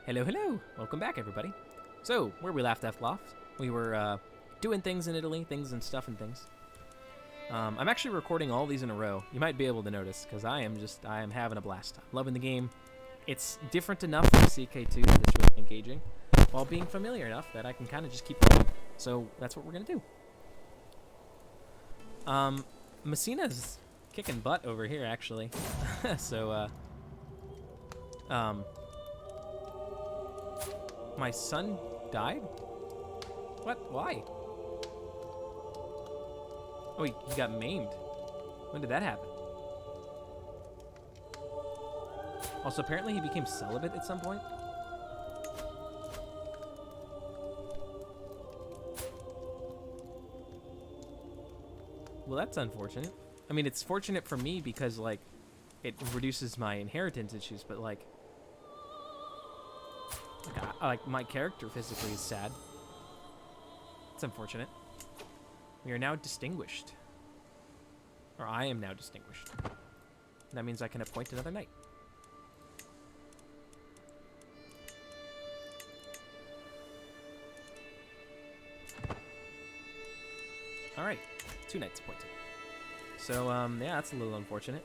Hello, hello. Welcome back, everybody. So, where we left off, we were doing things in Italy, things and stuff and things. I'm actually recording all these in a row. You might be able to notice, because I am having a blast. I'm loving the game. It's different enough from CK2 that it's really engaging, while being familiar enough that I can kind of just keep going. So, that's what we're going to do. Messina's kicking butt over here, actually. So, my son died? What? Why? Oh, he got maimed. When did that happen? Also, apparently he became celibate at some point. Well, that's unfortunate. I mean, it's fortunate for me because, like, it reduces my inheritance issues, but, like my character physically is sad. It's unfortunate. We are now distinguished. Or I am now distinguished. That means I can appoint another knight. Alright, 2 knights appointed. So, yeah, that's a little unfortunate.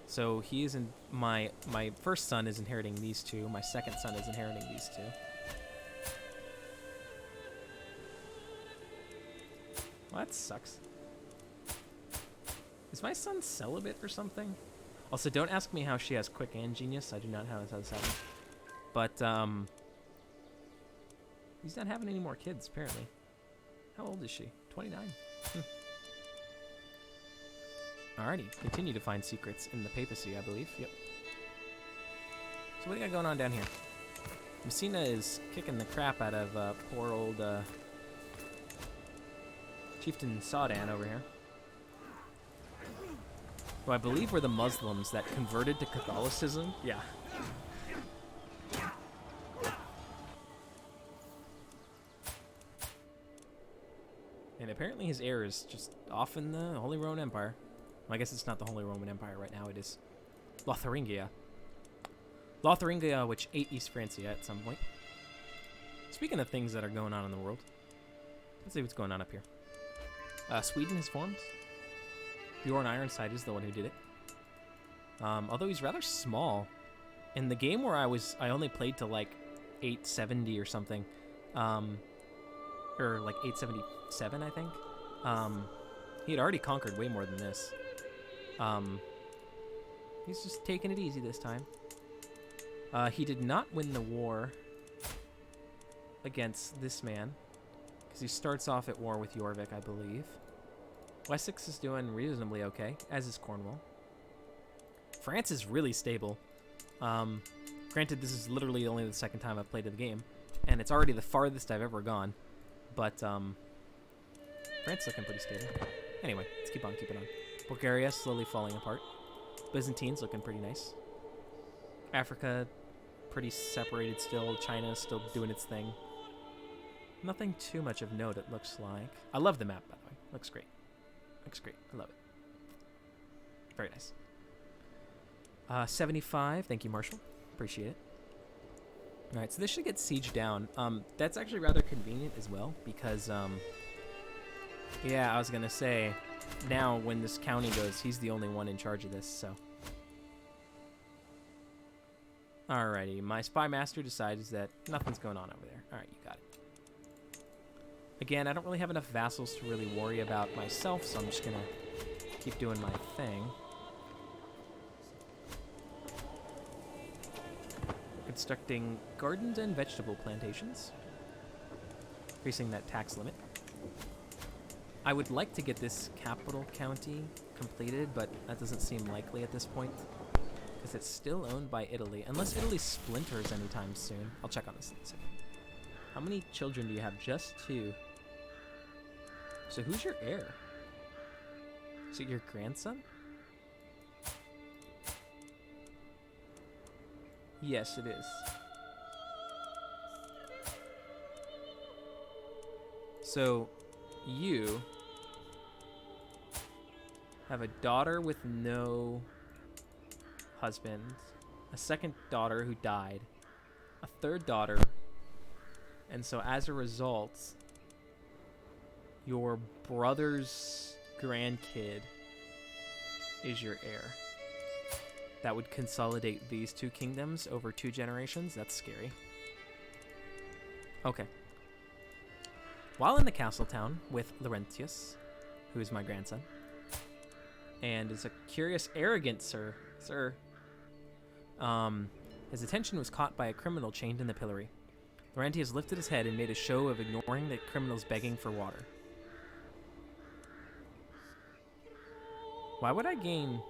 So he is in my first son is inheriting these two. My second son is inheriting these two. Well, that sucks. Is my son celibate or something? Also, don't ask me how she has quick and genius. I do not know how this happens. But he's not having any more kids apparently. How old is she? 29. Alrighty, continue to find secrets in the papacy, I believe. Yep. So what do you got going on down here? Messina is kicking the crap out of poor old Chieftain Saudan over here. Who I believe were the Muslims that converted to Catholicism. Yeah. And apparently his heir is just off in the Holy Roman Empire. Well, I guess it's not the Holy Roman Empire right now. It is Lotharingia. Lotharingia, which ate East Francia at some point. Speaking of things that are going on in the world, let's see what's going on up here. Sweden has formed. Bjorn Ironside is the one who did it. Although he's rather small. In the game where I only played to like 870 or something. Or like 877, I think. He had already conquered way more than this. He's just taking it easy this time. He did not win the war against this man, because he starts off at war with Jorvik, I believe. Wessex is doing reasonably okay, as is Cornwall. France is really stable. Granted, this is literally only the second time I've played the game, and it's already the farthest I've ever gone, but France looking pretty stable. Anyway, let's keep on keeping on. Bulgaria slowly falling apart. Byzantines looking pretty nice. Africa pretty separated still. China still doing its thing. Nothing too much of note, it looks like. I love the map, by the way. Looks great. Looks great. I love it. Very nice. 75. Thank you, Marshall. Appreciate it. All right, so this should get sieged down. That's actually rather convenient as well because, yeah, I was going to say, now when this county goes, he's the only one in charge of this, so. Alrighty, my spy master decides that nothing's going on over there. Alright, you got it. Again, I don't really have enough vassals to really worry about myself, so I'm just going to keep doing my thing. Constructing gardens and vegetable plantations. Increasing that tax limit. I would like to get this capital county completed, but that doesn't seem likely at this point. Because it's still owned by Italy. Unless Italy splinters anytime soon. I'll check on this in a second. How many children do you have? Just 2. So who's your heir? Is it your grandson? Yes, it is. So, you have a daughter with no husband a second daughter who died, a third daughter, and so as a result, your brother's grandkid is your heir. That would consolidate these two kingdoms over 2 generations. That's scary. Okay. While in the castle town with Laurentius, who is my grandson, and is a curious, arrogant sir, his attention was caught by a criminal chained in the pillory. Laurentius lifted his head and made a show of ignoring the criminals begging for water. Why would I gain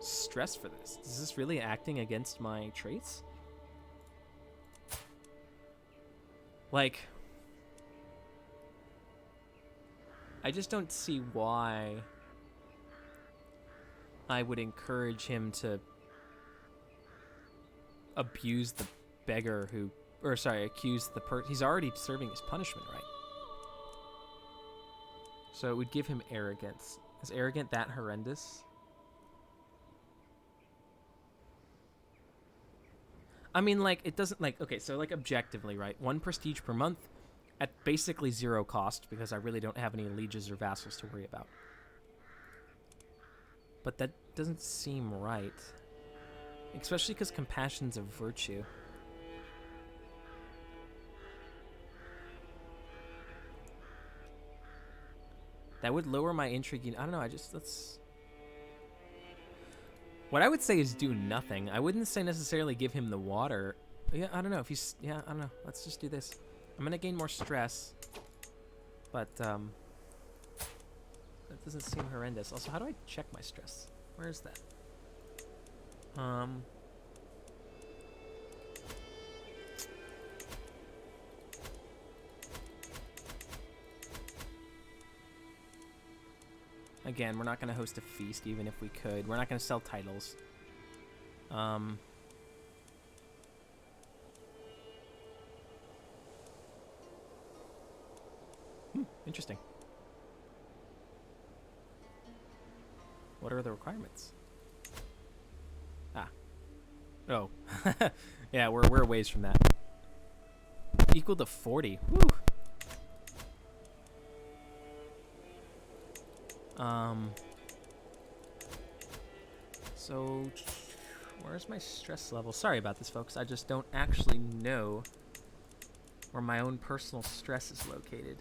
stress for this? Is this really acting against my traits? Like, I just don't see why I would encourage him to abuse the beggar who, or sorry, accuse the he's already serving his punishment, right? So it would give him arrogance. Is arrogant that horrendous? I mean, like, it doesn't, like, okay, so, like, objectively, right? 1 prestige per month at basically 0 cost, because I really don't have any lieges or vassals to worry about. But that doesn't seem right. Especially because compassion's a virtue. That would lower my intrigue. I don't know, let's... What I would say is do nothing. I wouldn't say necessarily give him the water. Yeah, I don't know. If he's... Yeah, I don't know. Let's just do this. I'm going to gain more stress. But, that doesn't seem horrendous. Also, how do I check my stress? Where is that? Again, we're not going to host a feast, even if we could. We're not going to sell titles. Interesting. What are the requirements? Ah. Oh. Yeah, we're a ways from that. Equal to 40. Woo! So where's my stress level? Sorry about this, folks. I just don't actually know where my own personal stress is located.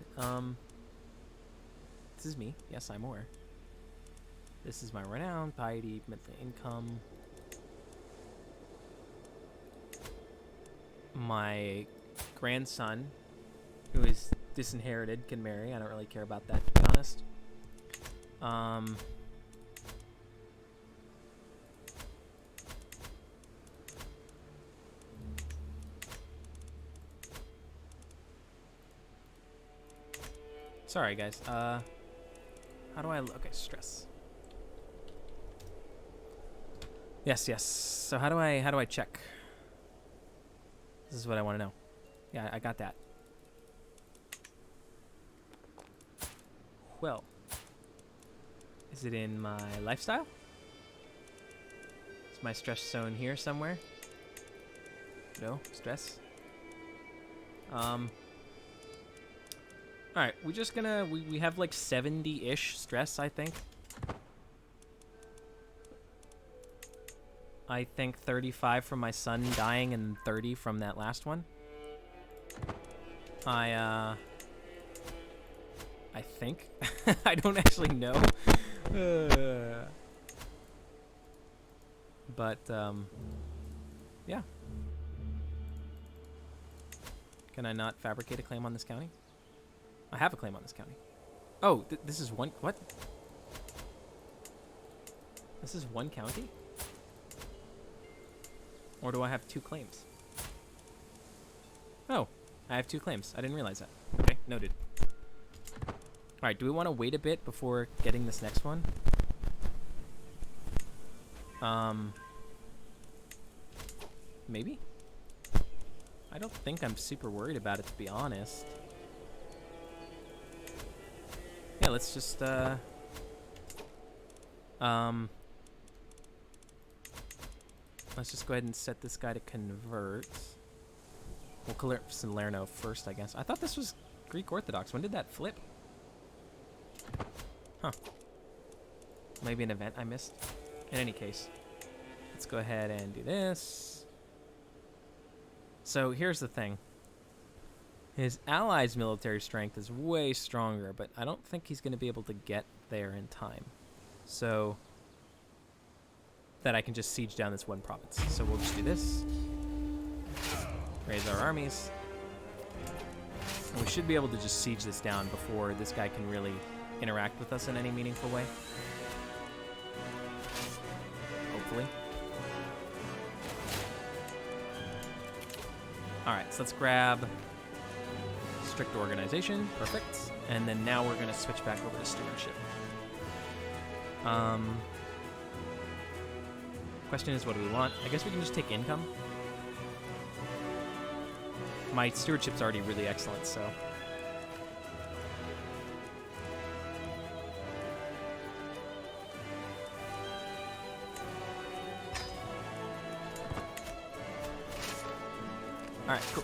This is me. Yes, I'm aware. This is my renown, piety, monthly income. My grandson, who is disinherited, can marry. I don't really care about that, to be honest. Sorry, guys. How do I... Okay, stress. Yes. So how do I check? This is what I want to know. Yeah, I got that. Well, is it in my lifestyle? Is my stress zone here somewhere? No, stress. Alright, we're just gonna... We have like 70-ish stress, I think. I think 35 from my son dying and 30 from that last one. I think. I don't actually know. But, yeah. Can I not fabricate a claim on this county? I have a claim on this county. Oh, this is one... What? This is one county? Or do I have 2 claims? Oh, I have 2 claims. I didn't realize that. Okay, noted. Alright, do we want to wait a bit before getting this next one? Maybe? I don't think I'm super worried about it, to be honest. Yeah, let's just, Let's just go ahead and set this guy to convert. We'll clear Salerno first, I guess. I thought this was Greek Orthodox. When did that flip? Huh. Maybe an event I missed. In any case, let's go ahead and do this. So here's the thing. His allies' military strength is way stronger, but I don't think he's going to be able to get there in time. So that I can just siege down this one province. So we'll just do this. Raise our armies. And we should be able to just siege this down before this guy can really interact with us in any meaningful way. Hopefully. Alright, so let's grab strict organization. Perfect. And then now we're going to switch back over to stewardship. Question is, what do we want? I guess we can just take income. My stewardship's already really excellent, so. Alright, cool.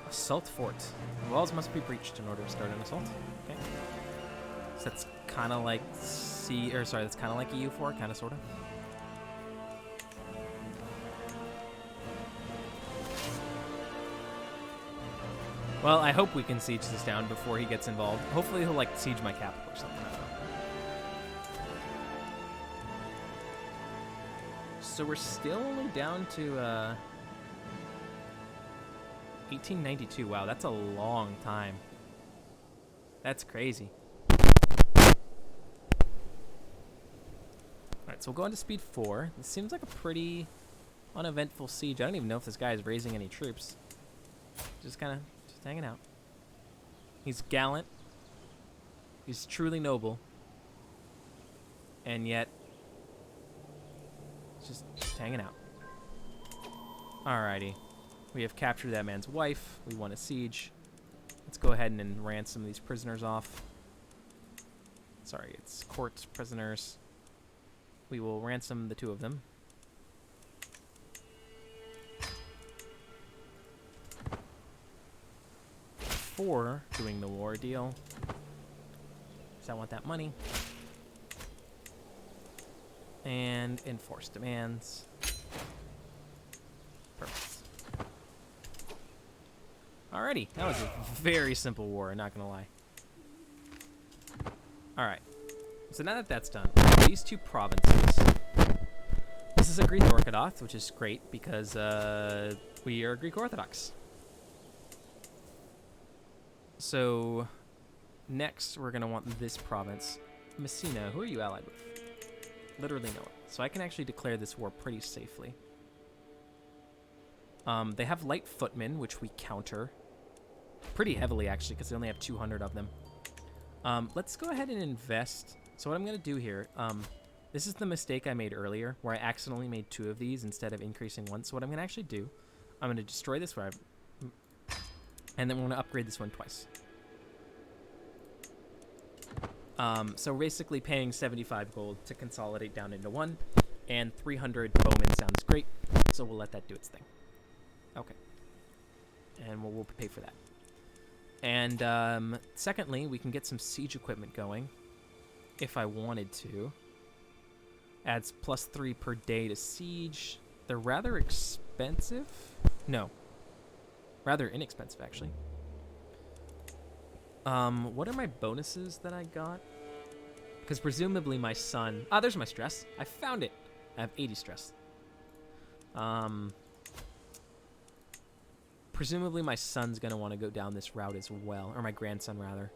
Assault fort. Walls must be breached in order to start an assault. Okay. So that's kind of like that's kind of like EU4, kind of, sort of. Well, I hope we can siege this down before he gets involved. Hopefully he'll, like, siege my capital or something. I don't know. So we're still only down to 1892. Wow, that's a long time. That's crazy. Alright, so we'll go into speed 4. This seems like a pretty uneventful siege. I don't even know if this guy is raising any troops. Just hanging out. He's gallant. He's truly noble. And yet, just hanging out. Alrighty. We have captured that man's wife. We won a siege. Let's go ahead and ransom these prisoners off. Sorry, it's court prisoners. We will ransom the 2 of them. For doing the war deal. Because I want that money. And enforce demands. Perfect. Alrighty, that was a very simple war, not gonna lie. Alright. So now that that's done, these 2 provinces. This is a Greek Orthodox, which is great because we are Greek Orthodox. So next we're going to want this province. Messina, who are you allied with? Literally no one. So I can actually declare this war pretty safely. They have light footmen, which we counter. Pretty heavily, actually, because they only have 200 of them. Let's go ahead and invest. So what I'm going to do here, this is the mistake I made earlier, where I accidentally made 2 of these instead of increasing 1. So what I'm going to actually do, I'm going to destroy this one, and then we're going to upgrade this one twice. So basically paying 75 gold to consolidate down into 1, and 300 bowmen sounds great, so we'll let that do its thing. Okay. And we'll pay for that. And secondly, we can get some siege equipment going, if I wanted to. Adds +3 per day to siege. They're rather expensive. No. Rather inexpensive, actually. What are my bonuses that I got? Because presumably my son... Ah, there's my stress. I found it. I have 80 stress. Presumably my son's going to want to go down this route as well. Or my grandson, rather.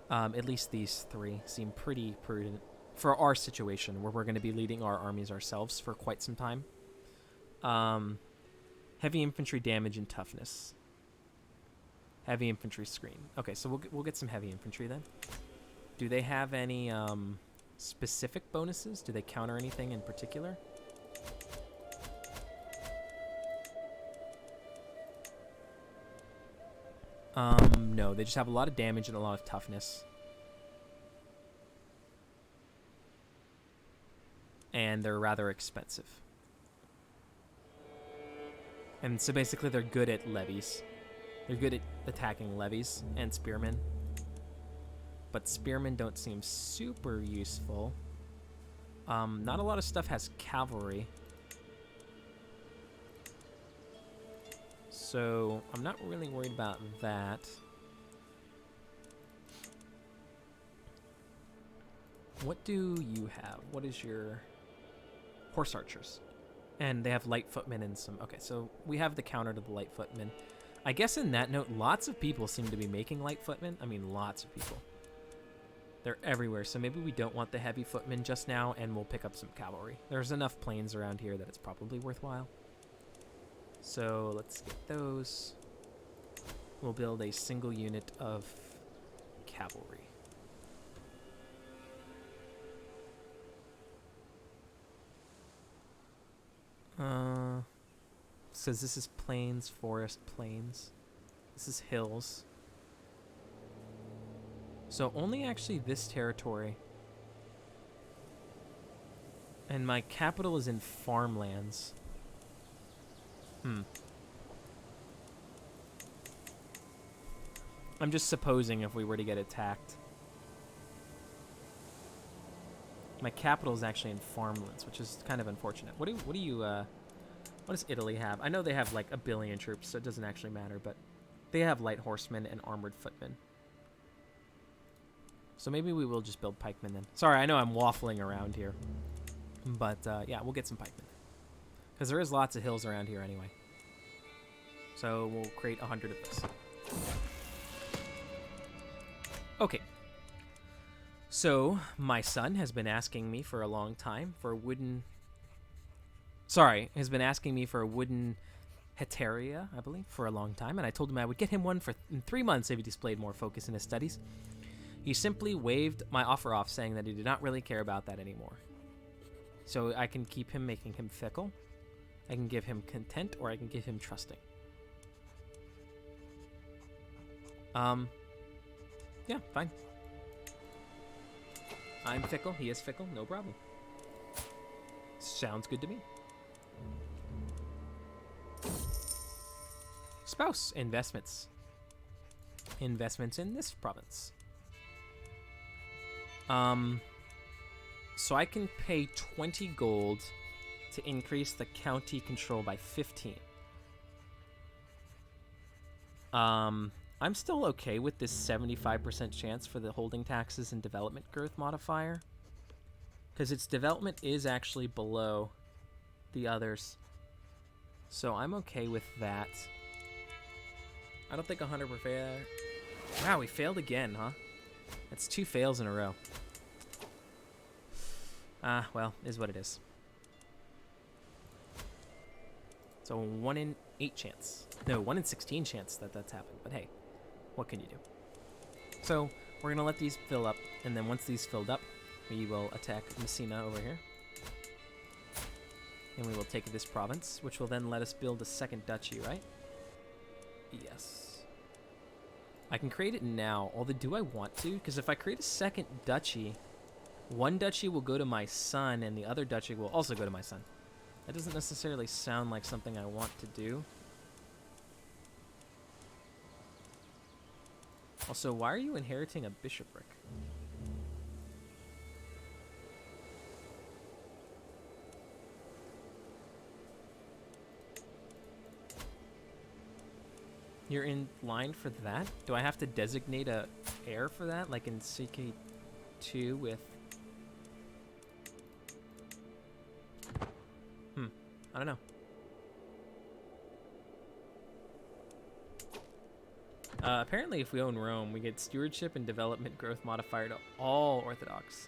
At least these 3 seem pretty prudent for our situation, where we're going to be leading our armies ourselves for quite some time. Heavy infantry damage and toughness. Heavy infantry screen. Okay, so we'll get some heavy infantry then. Do they have any specific bonuses? Do they counter anything in particular? No, they just have a lot of damage and a lot of toughness. and they're rather expensive. And so basically they're good at levies. They're good at attacking levies and spearmen. But spearmen don't seem super useful. Not a lot of stuff has cavalry. So I'm not really worried about that. What do you have? What is your horse archers? And they have light footmen and some... Okay, so we have the counter to the light footmen. I guess in that note, lots of people seem to be making light footmen. I mean, lots of people. They're everywhere, so maybe we don't want the heavy footmen just now, and we'll pick up some cavalry. There's enough plains around here that it's probably worthwhile. So let's get those. We'll build a single unit of cavalry. Says this is plains, forest, plains. This is hills. So only actually this territory. And my capital is in farmlands. I'm just supposing if we were to get attacked. My capital is actually in farmlands, which is kind of unfortunate. What does Italy have? I know they have like 1 billion troops, so it doesn't actually matter, but they have light horsemen and armored footmen. So maybe we will just build pikemen then. Sorry, I know I'm waffling around here. But yeah, we'll get some pikemen. Because there is lots of hills around here anyway. So we'll create 100 of this. Okay. So my son has been asking me for a long time for a wooden... has been asking me for a wooden Heteria, I believe, for a long time. And I told him I would get him one in 3 months if he displayed more focus in his studies. He simply waved my offer off, saying that he did not really care about that anymore. So I can keep him, making him fickle. I can give him content, or I can give him trusting. Yeah, fine. I'm fickle, he is fickle, no problem. Sounds good to me. Spouse, investments. Investments in this province. So I can pay 20 gold to increase the county control by 15. I'm still okay with this 75% chance for the holding taxes and development growth modifier, because its development is actually below the others. So I'm okay with that. I don't think 100 were fair. Wow, we failed again, huh? That's 2 fails in a row. Well, is what it is. So 1 in 8 chance. No, 1 in 16 chance that that's happened. But hey, what can you do? So we're going to let these fill up. And then once these filled up, we will attack Messina over here. And we will take this province, which will then let us build a second duchy, right? Yes. I can create it now, although do I want to? Because if I create a second duchy, one duchy will go to my son, and the other duchy will also go to my son. That doesn't necessarily sound like something I want to do. Also, why are you inheriting a bishopric? You're in line for that? Do I have to designate a heir for that, like in CK2 with... I don't know. Apparently, if we own Rome, we get stewardship and development growth modifier to all Orthodox.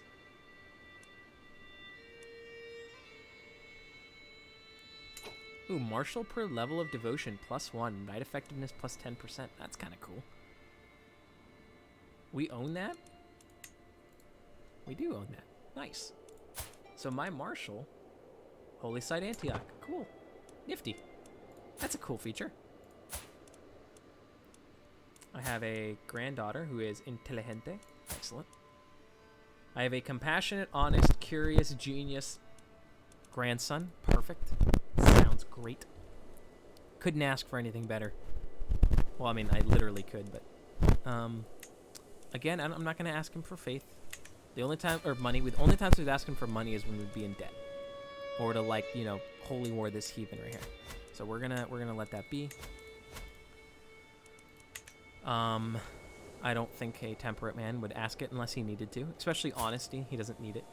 Ooh, martial per level of devotion +1, knight effectiveness +10%. That's kind of cool. We own that? We do own that. Nice. So my martial, Holy Site Antioch. Cool. Nifty. That's a cool feature. I have a granddaughter who is intelligente. Excellent. I have a compassionate, honest, curious, genius, grandson. Perfect. Sounds great. Couldn't ask for anything better. Well, I mean, I literally could, but again, I'm not gonna ask him for faith. The only time or money, the only times we'd ask him for money is when we'd be in debt, or to like holy war this heathen right here. So we're gonna let that be. I don't think a temperate man would ask it unless he needed to, especially honesty. He doesn't need it.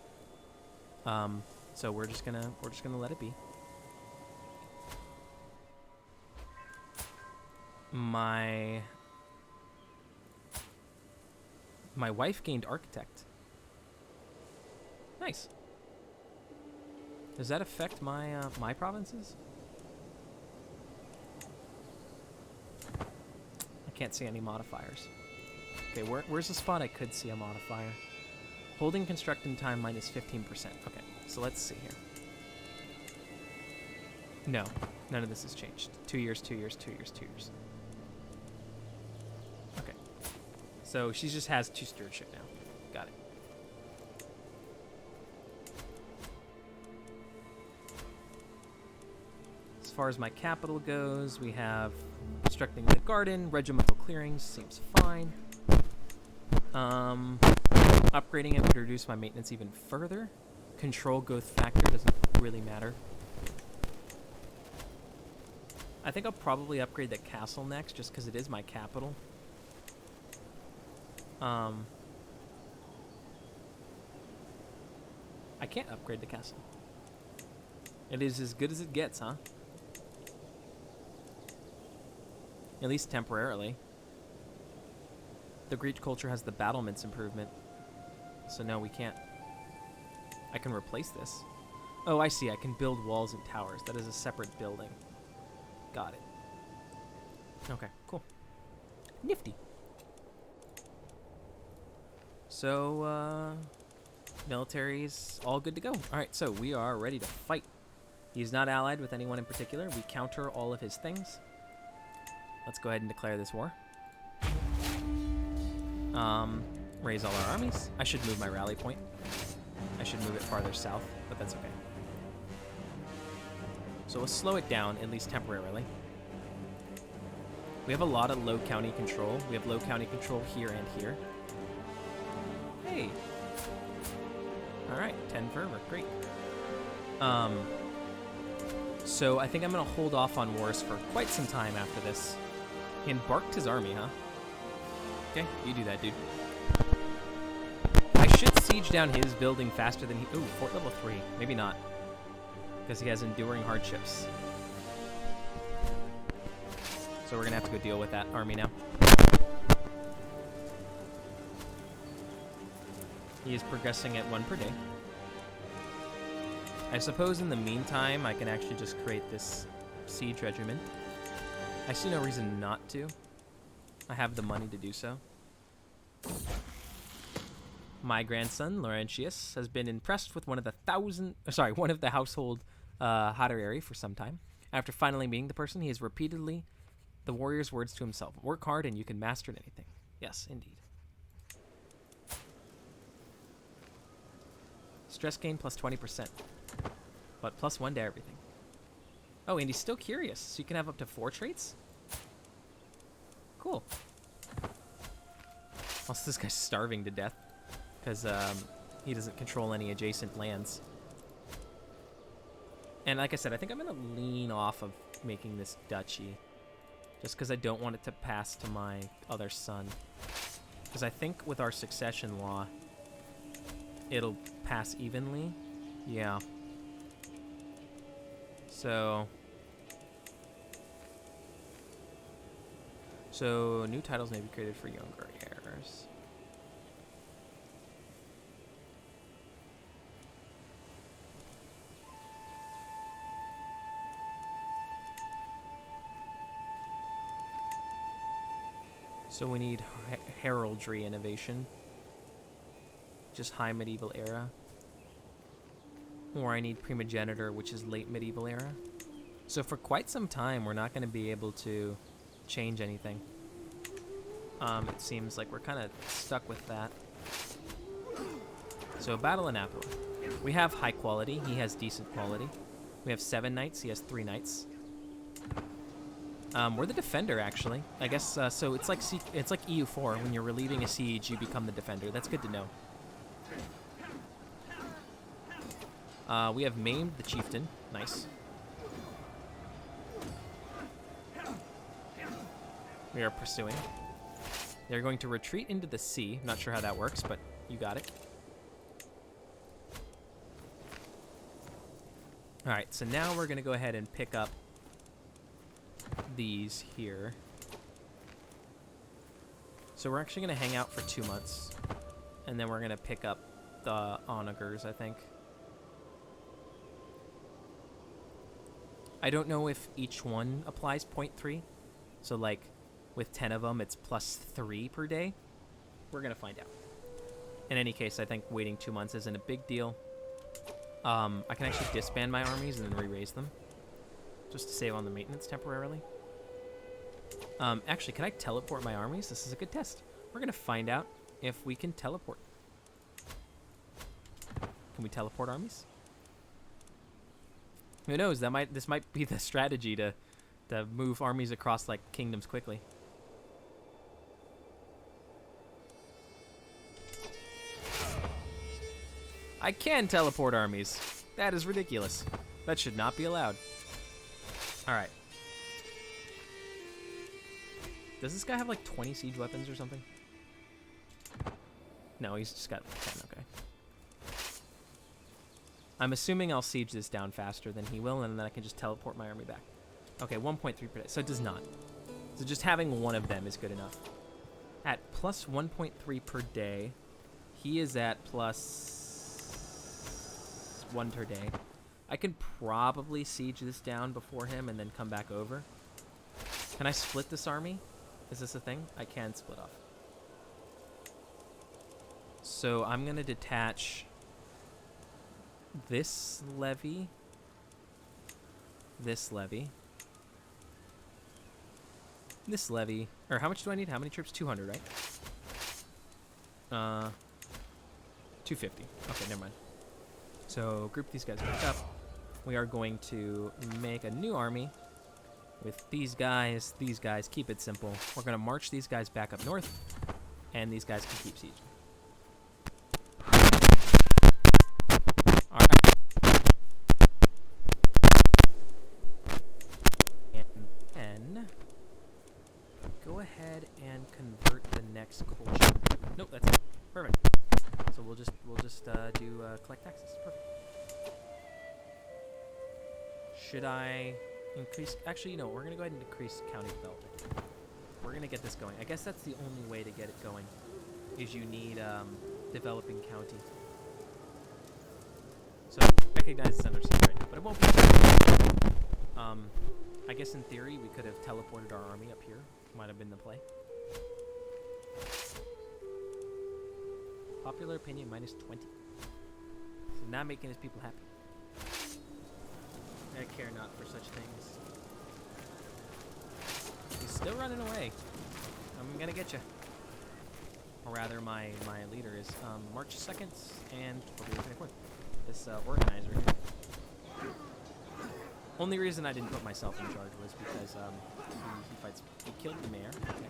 So we're just gonna let it be. My wife gained architect. Nice. Does that affect my my provinces? I can't see any modifiers. Okay, where's the spot I could see a modifier? Holding constructing time minus 15%. Okay, so let's see here. No, none of this has changed. 2 years, 2 years, 2 years, 2 years. Okay, so she just has 2 stewardship now. Got it. As far as my capital goes, we have constructing the garden, regimental clearings, seems fine. Upgrading it would reduce my maintenance even further. Control growth factor doesn't really matter. I think I'll probably upgrade the castle next, just because it is my capital. I can't upgrade the castle. It is as good as it gets, huh? At least temporarily. The Greek culture has the battlements improvement. So no, we can't. I can replace this. Oh, I see. I can build walls and towers. That is a separate building. Got it. Okay, cool. Nifty. So, military's all good to go. All right, so we are ready to fight. He's not allied with anyone in particular. We counter all of his things. Let's go ahead and declare this war. Raise all our armies. I should move my rally point. I should move it farther south, but that's okay. So we'll slow it down, at least temporarily. We have a lot of low county control. We have low county control here and here. Hey. All right, 10 fervor, great. So I think I'm gonna hold off on wars for quite some time after this. He embarked his army, huh? Okay, you do that, dude. I should siege down his building faster than he... Ooh, fort level 3. Maybe not. Because he has enduring hardships. So we're going to have to go deal with that army now. He is progressing at 1 per day. I suppose in the meantime, I can actually just create this siege regiment. I see no reason not to. I have the money to do so. My grandson, Laurentius, has been impressed with one of the household haterary for some time. After finally meeting the person, he has repeatedly the warrior's words to himself. Work hard and you can master anything. Yes, indeed. Stress gain plus 20%. But plus 1 to everything. Oh, and he's still curious. So you can have up to 4 traits? Cool. Also, this guy's starving to death. Because he doesn't control any adjacent lands. And like I said, I think I'm going to lean off of making this duchy. Just because I don't want it to pass to my other son. Because I think with our succession law, it'll pass evenly. Yeah. So new titles may be created for younger heirs. So we need heraldry innovation. Just high medieval era. Or I need primogenitor, which is late medieval era. So for quite some time, we're not going to be able to change anything. It seems like we're kind of stuck with that. So Battle of Napoli. We have high quality. He has decent quality. We have 7 knights. He has 3 knights. We're the defender, actually. I guess, so it's like EU4. When you're relieving a siege, you become the defender. That's good to know. We have maimed the chieftain. Nice. We are pursuing. They're going to retreat into the sea. Not sure how that works, but you got it. All right, so now we're going to go ahead and pick up these here. So we're actually going to hang out for 2 months, and then we're going to pick up the onagers, I think. I don't know if each one applies 0.3. So, like, with 10 of them, it's +3 per day. We're going to find out. In any case, I think waiting 2 months isn't a big deal. I can actually disband my armies and then re-raise them, just to save on the maintenance temporarily. Actually, can I teleport my armies? This is a good test. We're going to find out if we can teleport. Can we teleport armies? Who knows? This might be the strategy to move armies across like kingdoms quickly. I can teleport armies. That is ridiculous. That should not be allowed. All right. Does this guy have like 20 siege weapons or something? No, he's just got 10. Okay. I'm assuming I'll siege this down faster than he will, and then I can just teleport my army back. Okay, 1.3 per day. So it does not. So just having one of them is good enough. At plus 1.3 per day, he is at plus 1 per day. I can probably siege this down before him and then come back over. Can I split this army? Is this a thing? I can split off. So I'm going to detach this levy, this levy, this levy. Or how much do I need? How many troops? 200, right? 250. Okay, never mind. So group these guys back up. We are going to make a new army with these guys, keep it simple. We're going to march these guys back up north, and these guys can keep sieging. Alright. And then go ahead and convert the next culture. Nope, that's it. Perfect. So we'll just do collect taxes. Perfect. Should I increase? Actually, you know, we're gonna go ahead and decrease county development. We're gonna get this going. I guess that's the only way to get it going. Is you need developing county. So recognize it's under siege right now, but it won't be. I guess in theory we could have teleported our army up here. Might have been the play. Popular opinion -20. So not making his people happy. I care not for such things. He's still running away. I'm gonna get you. Or rather, my leader is March 2nd and February 24th. This organizer here. Only reason I didn't put myself in charge was because he killed the mayor. Okay.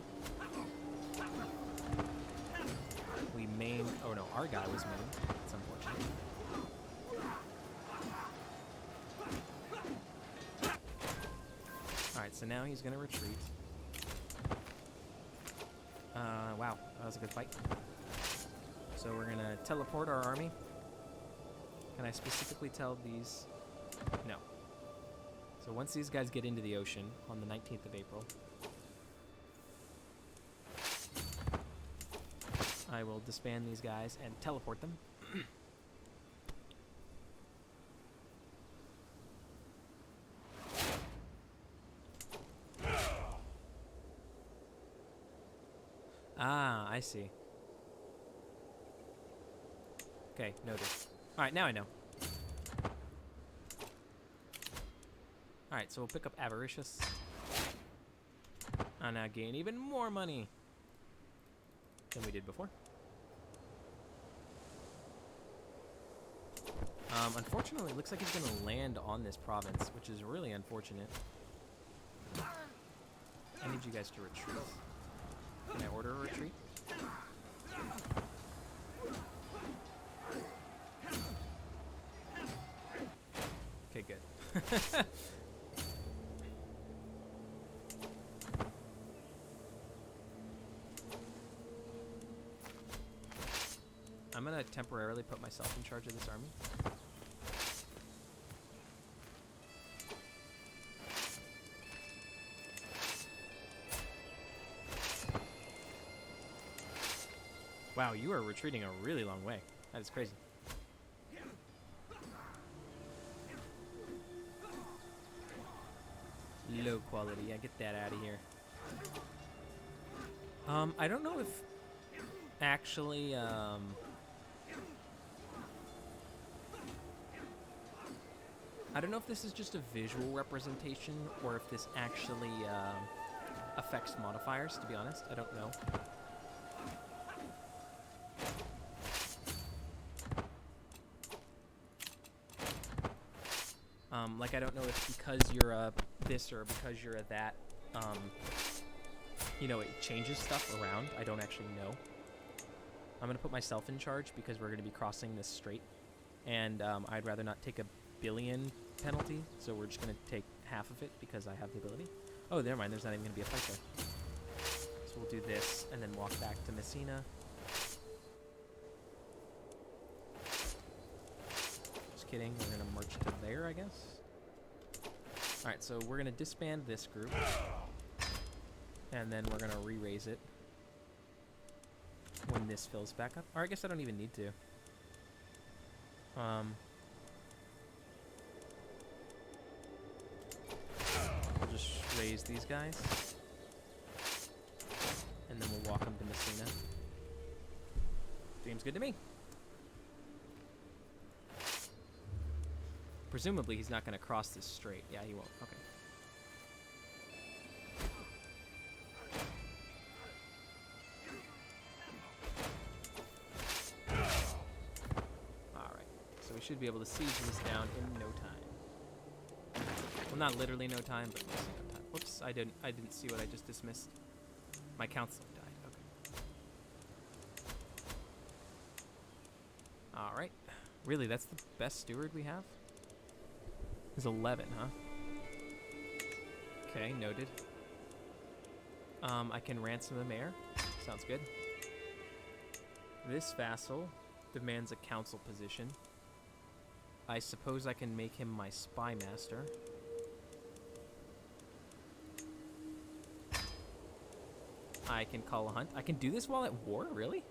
We maimed. Oh no, our guy was maimed. That's unfortunate. Alright, so now he's gonna retreat. Wow, that was a good fight. So we're gonna teleport our army. Can I specifically tell these? No. So once these guys get into the ocean on the 19th of April, I will disband these guys and teleport them. Ah, I see. Okay, noted. Alright, now I know. Alright, so we'll pick up Avaricious. And now gain even more money than we did before. Unfortunately, it looks like he's going to land on this province, which is really unfortunate. I need you guys to retreat. Can I order a retreat? Okay, good. I'm going to temporarily put myself in charge of this army. Wow, you are retreating a really long way. That is crazy. Low quality. Yeah, get that out of here. I don't know if actually, I don't know if this is just a visual representation or if this actually affects modifiers, to be honest. I don't know. Like, I don't know if because you're a this or because you're a that, you know, it changes stuff around. I don't actually know. I'm going to put myself in charge because we're going to be crossing this strait. And I'd rather not take a billion penalty, so we're just going to take half of it because I have the ability. Oh, never mind. There's not even going to be a fight there. So we'll do this and then walk back to Messina. Just kidding. We're going to march to there, I guess. Alright, so we're going to disband this group. And then we're going to re-raise it when this fills back up. Or I guess I don't even need to. We'll just raise these guys. And then we'll walk them to Messina. Seems good to me. Presumably he's not going to cross this strait. Yeah, he won't. Okay. Alright. So we should be able to siege this down in no time. Well, not literally no time, but mostly no time. Whoops, I didn't see what I just dismissed. My counselor died. Okay. Alright. Really, that's the best steward we have? Is 11, huh? Okay, noted. I can ransom the mayor. Sounds good. This vassal demands a council position. I suppose I can make him my spy master. I can call a hunt. I can do this while at war? Really?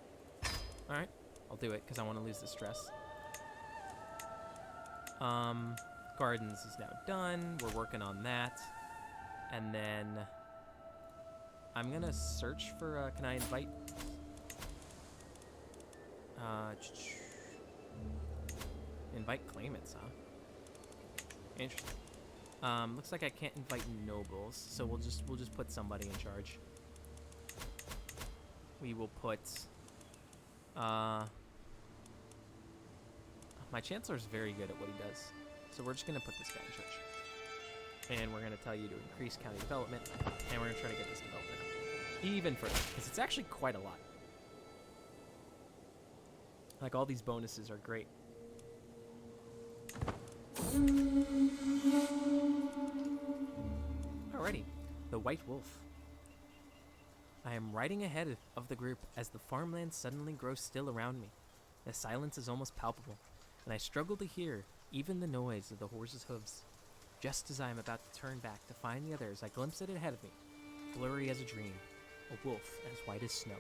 Alright. I'll do it, because I want to lose the stress. Gardens is now done. We're working on that. And then I'm going to search for, can I invite? Invite claimants, huh? Interesting. Looks like I can't invite nobles, so we'll just put somebody in charge. We will put, my chancellor's very good at what he does. So we're just going to put this guy in charge. And we're going to tell you to increase county development. And we're going to try to get this development up even further. Because it's actually quite a lot. Like, all these bonuses are great. Alrighty. The White Wolf. I am riding ahead of the group as the farmland suddenly grows still around me. The silence is almost palpable, and I struggle to hear even the noise of the horse's hooves. Just as I am about to turn back to find the others, I glimpse it ahead of me, blurry as a dream, a wolf as white as snow.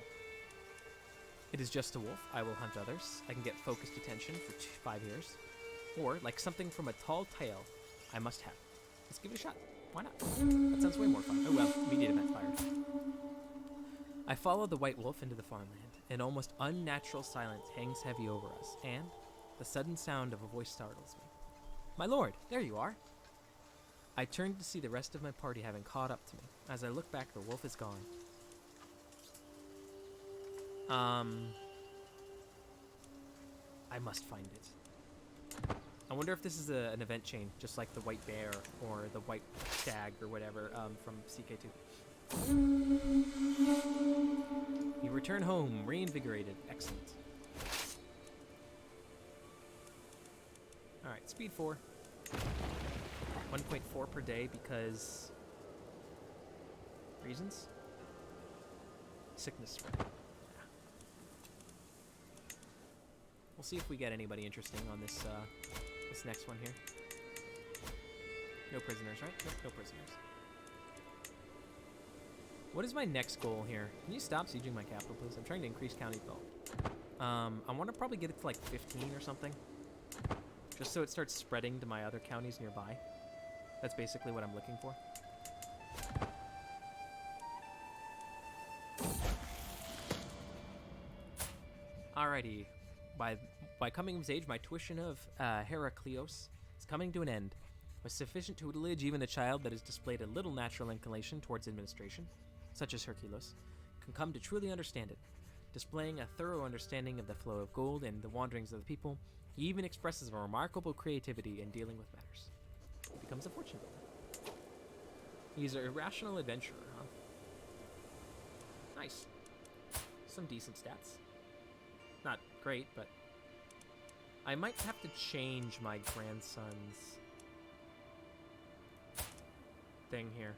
It is just a wolf. I will hunt others. I can get focused attention for 5 years. Or, like something from a tall tale, I must have. Let's give it a shot. Why not? That sounds way more fun. Oh well, immediate event fired. I follow the white wolf into the farmland. An almost unnatural silence hangs heavy over us, and the sudden sound of a voice startles me. My lord, there you are. I turn to see the rest of my party having caught up to me. As I look back, the wolf is gone. I must find it. wonder if this is an event chain, just like the white bear or the white stag or whatever from CK2. You return home, reinvigorated. Excellent. All right, speed 4. 1.4 per day because reasons. Sickness spread. Yeah. We'll see if we get anybody interesting on this this next one here. No prisoners, right? Nope, no prisoners. What is my next goal here? Can you stop sieging my capital, please? I'm trying to increase county development. I want to probably get it to like 15 or something, just so it starts spreading to my other counties nearby. That's basically what I'm looking for. Alrighty. By coming of age, my tuition of Heraclios is coming to an end. With sufficient tutelage, even a child that has displayed a little natural inclination towards administration, such as Hercules, can come to truly understand it. Displaying a thorough understanding of the flow of gold and the wanderings of the people, he even expresses a remarkable creativity in dealing with matters. He becomes a fortune builder. He's an irrational adventurer, huh? Nice. Some decent stats. Not great, but I might have to change my grandson's thing here.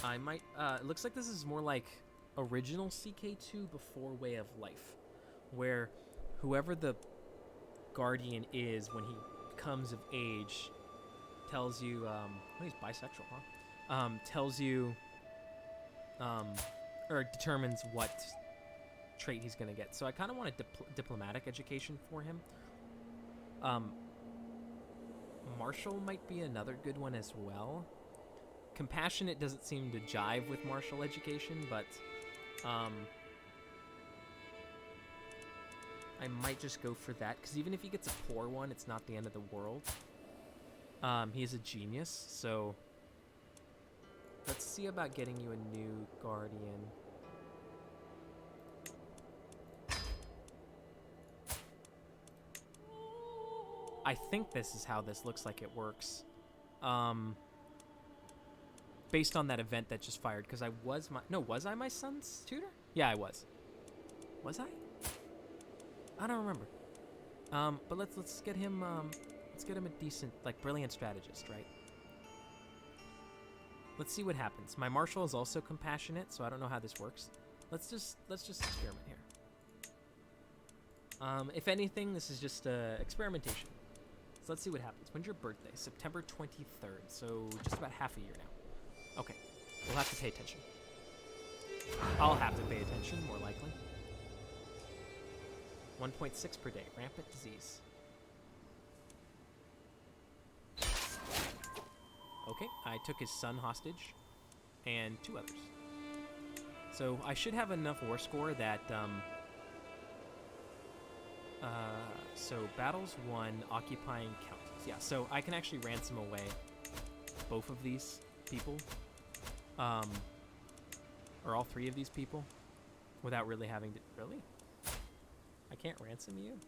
I might, it looks like this is more like original CK2 before Way of Life, where whoever the guardian is when he comes of age tells you, oh, he's bisexual, huh? Tells you, or determines what trait he's gonna get. So I kind of want a diplomatic education for him. Martial might be another good one as well. Compassionate doesn't seem to jive with martial education, but I might just go for that, because even if he gets a poor one, it's not the end of the world. He is a genius, so let's see about getting you a new guardian. I think this is how this looks like it works. Based on that event that just fired, because I was I my son's tutor? Yeah, I was. Was I? I don't remember. But let's get him a decent, like, brilliant strategist, right? Let's see what happens. My marshal is also compassionate, so I don't know how this works. Let's just experiment here. If anything, this is just experimentation. So let's see what happens. When's your birthday? September 23rd, so just about half a year now. Okay, we'll have to pay attention. I'll have to pay attention, more likely. 1.6 per day, rampant disease. Okay, I took his son hostage, and 2 others. So I should have enough war score that, so battles won, occupying counties. Yeah, so I can actually ransom away both of these people, or all 3 of these people, without really having to. Really? I can't ransom you,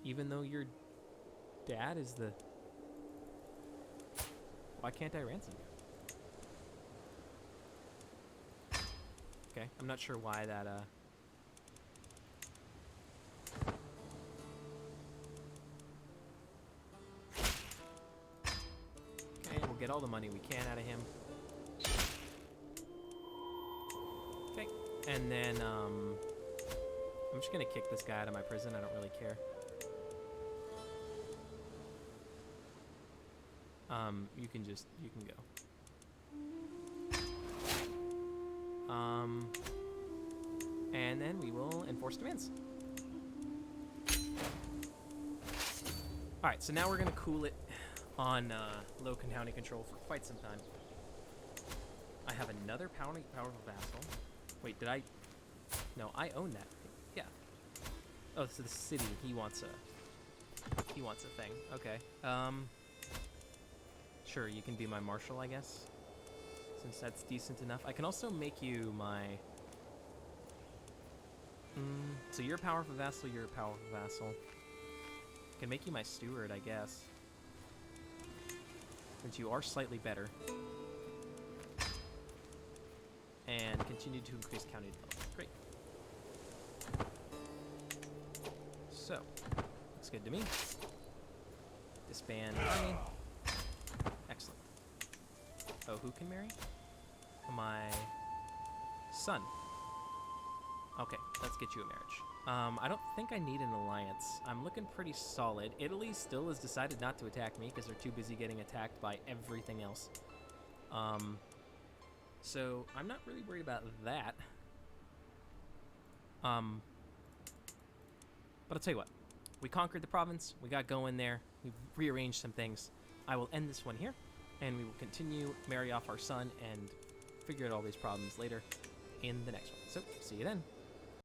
even though your dad is the. Why can't I ransom you? Okay, I'm not sure why that. Okay, we'll get all the money we can out of him. Okay, and then I'm just gonna kick this guy out of my prison. I don't really care. You can go. And then we will enforce demands. Alright, so now we're gonna cool it on low county control for quite some time. I have another powerful vassal. Wait, did I? No, I own that. Yeah. Oh, so the city, he wants a thing. Okay. Sure, you can be my marshal, I guess, since that's decent enough. I can also make you my. So you're a powerful vassal. You're a powerful vassal. Can make you my steward, I guess. Since you are slightly better. And continue to increase county development. Great. So, looks good to me. Disband army. Excellent. Oh, who can marry? My son. Okay, let's get you a marriage. I don't think I need an alliance. I'm looking pretty solid. Italy still has decided not to attack me because they're too busy getting attacked by everything else. So I'm not really worried about that. But I'll tell you what. We conquered the province. We got going there. We've rearranged some things. I will end this one here, and we will continue marry off our son and figure out all these problems later in the next one. So, see you then.